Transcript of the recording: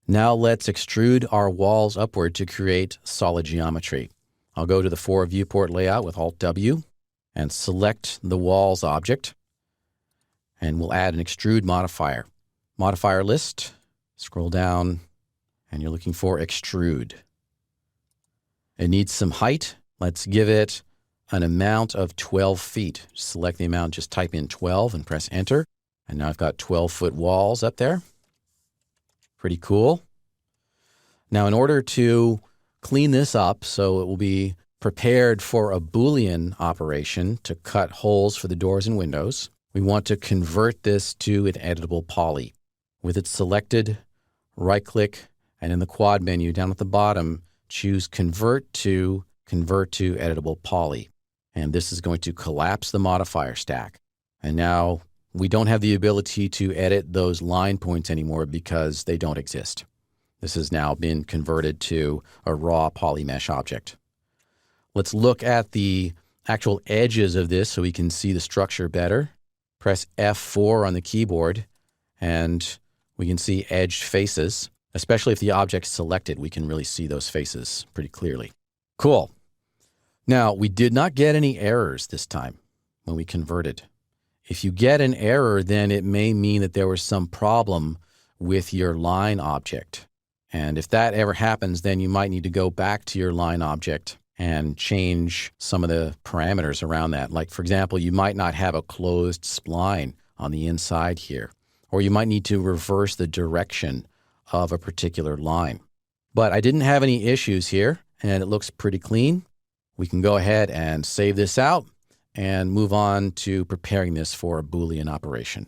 Now let's extrude our walls upward to create solid geometry. I'll go to the 4 viewport layout with Alt-W and select the walls object. And we'll add an extrude modifier. Modifier list, scroll down, and you're looking for extrude. It needs some height. Let's give it an amount of 12 feet. Select the amount, just type in 12 and press enter. And now I've got 12-foot walls up there. Pretty cool. Now, in order to clean this up so it will be prepared for a Boolean operation to cut holes for the doors and windows, we want to convert this to an editable poly. With it selected, right-click, and in the quad menu down at the bottom, choose Convert to Editable Poly. And this is going to collapse the modifier stack. And now we don't have the ability to edit those line points anymore because they don't exist. This has now been converted to a raw polymesh object. Let's look at the actual edges of this so we can see the structure better. Press F4 on the keyboard and we can see edged faces. Especially if the object's selected, we can really see those faces pretty clearly. Cool. Now, we did not get any errors this time when we converted. If you get an error, then it may mean that there was some problem with your line object. And if that ever happens, then you might need to go back to your line object and change some of the parameters around that. Like, for example, you might not have a closed spline on the inside here, or you might need to reverse the direction of a particular line. But I didn't have any issues here, and it looks pretty clean. We can go ahead and save this out and move on to preparing this for a Boolean operation.